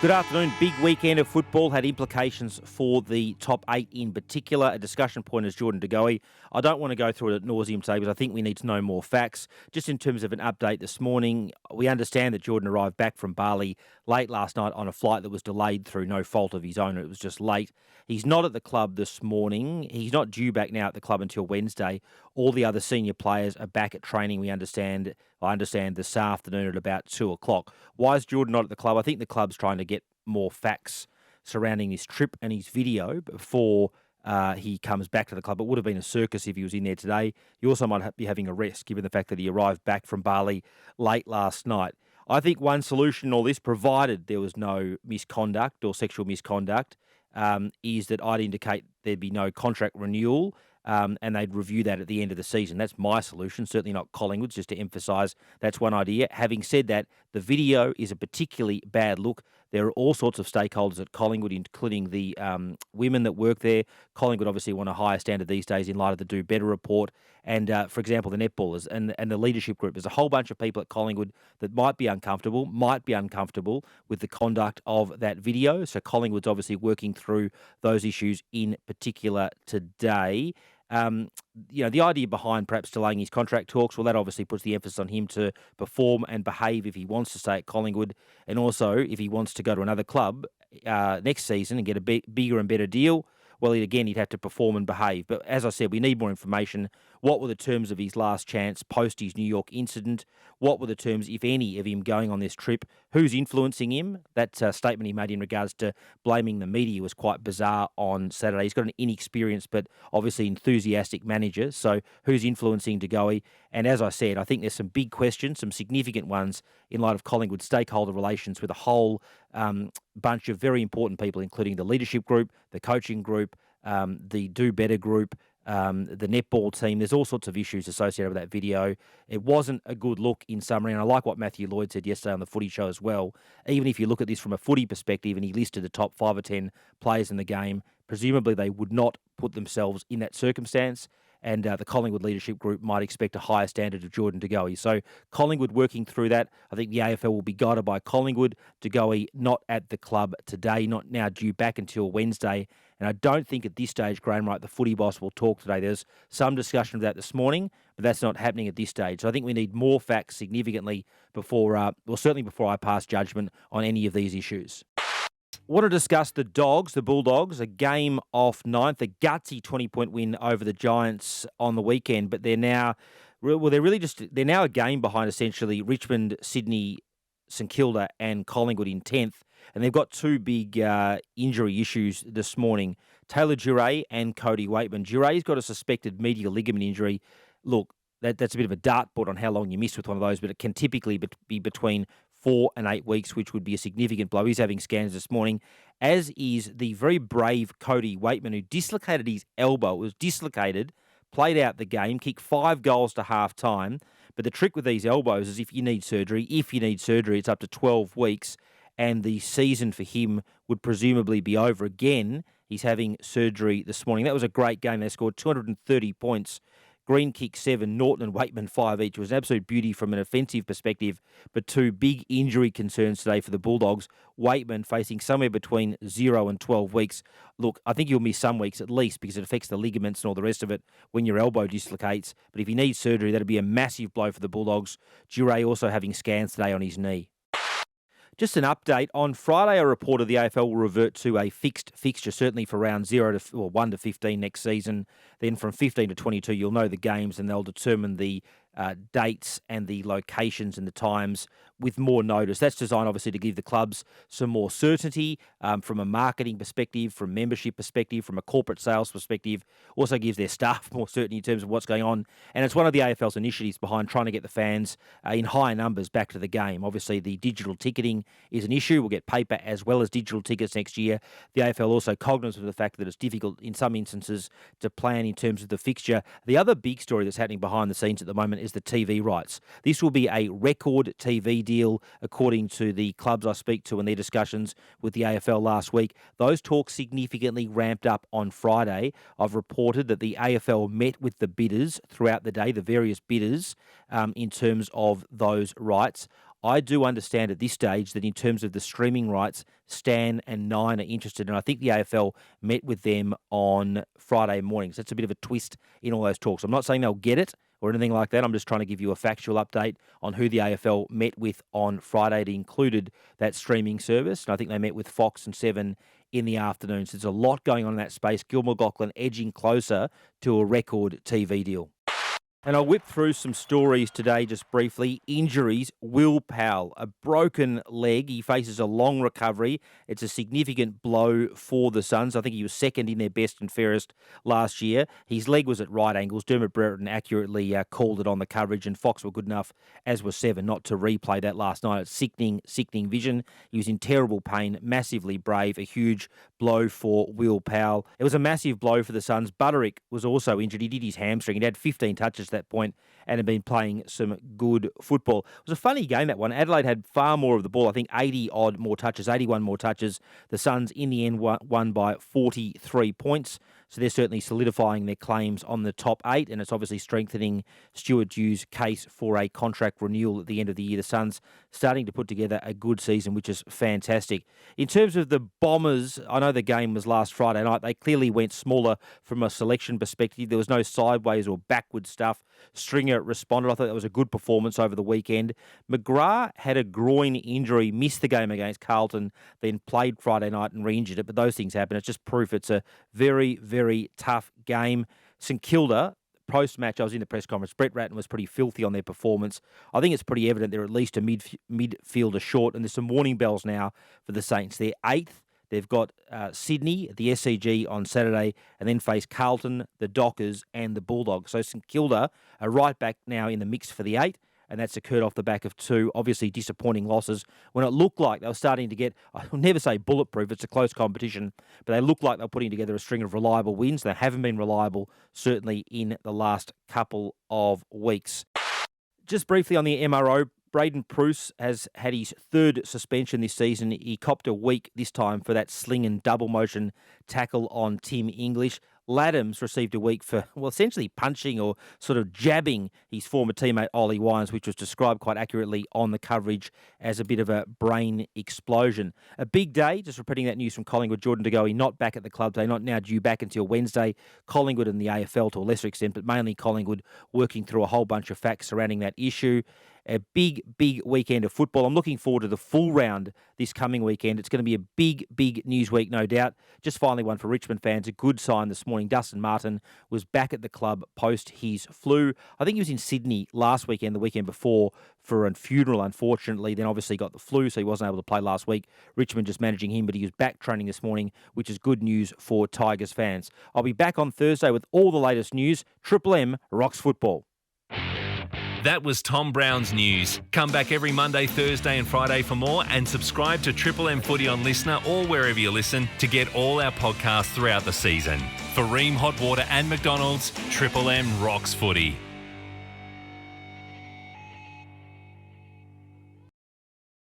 Good afternoon. Big weekend of football had implications for the top eight in particular. A discussion point is Jordan De Goey. I don't want to go through it ad nauseum today because I think we need to know more facts. Just in terms of an update this morning, we understand that Jordan arrived back from Bali late last night on a flight that was delayed through no fault of his own. It was just late. He's not at the club this morning. He's not due back now at the club until Wednesday. All the other senior players are back at training, I understand this afternoon at about 2 o'clock. Why is Jordan not at the club? I think the club's trying to get more facts surrounding his trip and his video before he comes back to the club. It would have been a circus if he was in there today. He also might be having a rest, given the fact that he arrived back from Bali late last night. I think one solution in all this, provided there was no misconduct or sexual misconduct, is that I'd indicate there'd be no contract renewal, and they'd review that at the end of the season. That's my solution, certainly not Collingwood's, just to emphasise that's one idea. Having said that, the video is a particularly bad look. There are all sorts of stakeholders at Collingwood, including the women that work there. Collingwood obviously want a higher standard these days in light of the Do Better report. And, for example, the netballers and the leadership group. There's a whole bunch of people at Collingwood that might be uncomfortable with the conduct of that video. So Collingwood's obviously working through those issues in particular today. The idea behind perhaps delaying his contract talks, well, that obviously puts the emphasis on him to perform and behave if he wants to stay at Collingwood, and also if he wants to go to another club next season and get a bigger and better deal. Well, he'd have to perform and behave. But as I said, we need more information. What were the terms of his last chance post his New York incident? What were the terms, if any, of him going on this trip? Who's influencing him? That statement he made in regards to blaming the media was quite bizarre on Saturday. He's got an inexperienced but obviously enthusiastic manager. So who's influencing De Goey? And as I said, I think there's some big questions, some significant ones in light of Collingwood stakeholder relations with a whole bunch of very important people, including the leadership group, the coaching group, the Do Better group, the netball team. There's all sorts of issues associated with that video. It wasn't a good look in summary, and I like what Matthew Lloyd said yesterday on the Footy show as well. Even if you look at this from a footy perspective, and he listed the top 5 or 10 players in the game, presumably they would not put themselves in that circumstance, and the Collingwood leadership group might expect a higher standard of Jordan De Goey. So Collingwood working through that. I think the AFL will be guided by Collingwood. De Goey not at the club today, not now due back until Wednesday. And I don't think at this stage, Graham Wright, the footy boss, will talk today. There's some discussion of that this morning, but that's not happening at this stage. So I think we need more facts significantly certainly before I pass judgment on any of these issues. Want to discuss the Bulldogs, a game off ninth, a gutsy 20-point win over the Giants on the weekend, but they're now a game behind essentially Richmond, Sydney, St Kilda and Collingwood in 10th, and they've got two big injury issues this morning. Taylor Duray and Cody Waitman. Duray's got a suspected medial ligament injury. Look, that's a bit of a dartboard on how long you miss with one of those, but it can typically be between 4 and 8 weeks, which would be a significant blow. He's having scans this morning, as is the very brave Cody Waitman, who dislocated his elbow. It was dislocated, played out the game, kicked 5 goals to half-time. But the trick with these elbows is if you need surgery, it's up to 12 weeks, and the season for him would presumably be over again. He's having surgery this morning. That was a great game. They scored 230 points. Green kicked 7, Norton and Waitman 5 each. It was an absolute beauty from an offensive perspective, but two big injury concerns today for the Bulldogs. Waitman facing somewhere between 0 and 12 weeks. Look, I think he'll miss some weeks at least because it affects the ligaments and all the rest of it when your elbow dislocates. But if he needs surgery, that'd be a massive blow for the Bulldogs. Duray also having scans today on his knee. Just an update. On Friday, a report of the AFL will revert to a fixed fixture, certainly for round 1 to 15 next season. Then from 15 to 22, you'll know the games and they'll determine the dates and the locations and the times with more notice. That's designed, obviously, to give the clubs some more certainty from a marketing perspective, from membership perspective, from a corporate sales perspective. Also gives their staff more certainty in terms of what's going on. And it's one of the AFL's initiatives behind trying to get the fans in high numbers back to the game. Obviously, the digital ticketing is an issue. We'll get paper as well as digital tickets next year. The AFL also cognizant of the fact that it's difficult in some instances to plan in terms of the fixture. The other big story that's happening behind the scenes at the moment is the TV rights. This will be a record TV deal, according to the clubs I speak to in their discussions with the AFL last week. Those talks significantly ramped up on Friday. I've reported that the AFL met with the bidders throughout the day, the various bidders, in terms of those rights. I do understand at this stage that in terms of the streaming rights, Stan and Nine are interested, and I think the AFL met with them on Friday morning. So that's a bit of a twist in all those talks. I'm not saying they'll get it or anything like that. I'm just trying to give you a factual update on who the AFL met with on Friday. It included that streaming service, and I think they met with Fox and Seven in the afternoon. So there's a lot going on in that space. Gil McLachlan edging closer to a record TV deal. And I'll whip through some stories today just briefly. Injuries, Will Powell, a broken leg. He faces a long recovery. It's a significant blow for the Suns. I think he was second in their best and fairest last year. His leg was at right angles. Dermot Brereton accurately called it on the coverage, and Fox were good enough, as was Seven, not to replay that last night. It's sickening vision. He was in terrible pain, massively brave, a huge blow for Will Powell. It was a massive blow for the Suns. Butterick was also injured. He did his hamstring. He'd had 15 touches that point and had been playing some good football. It was a funny game, that one. Adelaide had far more of the ball. I think 80-odd more touches, 81 more touches. The Suns, in the end, won by 43 points. So they're certainly solidifying their claims on the top 8, and it's obviously strengthening Stuart Dew's case for a contract renewal at the end of the year. The Suns starting to put together a good season, which is fantastic. In terms of the Bombers, I know the game was last Friday night. They clearly went smaller from a selection perspective. There was no sideways or backward stuff. Stringer responded. I thought that was a good performance over the weekend. McGrath had a groin injury, missed the game against Carlton, then played Friday night and re-injured it, but those things happen. It's just proof it's a very, very tough game. St Kilda, post-match, I was in the press conference. Brett Ratton was pretty filthy on their performance. I think it's pretty evident they're at least a midfielder short, and there's some warning bells now for the Saints. They're 8th. They've got Sydney at the SCG on Saturday, and then face Carlton, the Dockers, and the Bulldogs. So St Kilda are right back now in the mix for the 8, and that's occurred off the back of 2 obviously disappointing losses when it looked like they were starting to get, I'll never say bulletproof, it's a close competition, but they looked like they were putting together a string of reliable wins. They haven't been reliable, certainly in the last couple of weeks. Just briefly on the MRO, Braden Pruce has had his 3rd suspension this season. He copped a week this time for that sling and double motion tackle on Tim English. Laddams received a week for, well, essentially punching or sort of jabbing his former teammate Ollie Wines, which was described quite accurately on the coverage as a bit of a brain explosion. A big day, just repeating that news from Collingwood. Jordan De Goey not back at the club today, not now due back until Wednesday. Collingwood and the AFL to a lesser extent, but mainly Collingwood working through a whole bunch of facts surrounding that issue. A big weekend of football. I'm looking forward to the full round this coming weekend. It's going to be a big news week, no doubt. Just finally one for Richmond fans. A good sign this morning. Dustin Martin was back at the club post his flu. I think he was in Sydney last weekend, the weekend before, for a funeral, unfortunately. Then obviously got the flu, so he wasn't able to play last week. Richmond just managing him, but he was back training this morning, which is good news for Tigers fans. I'll be back on Thursday with all the latest news. Triple M rocks football. That was Tom Browne's news. Come back every Monday, Thursday and Friday for more, and subscribe to Triple M Footy on Listener or wherever you listen to get all our podcasts throughout the season. For Ream Hot Water and McDonald's, Triple M rocks footy.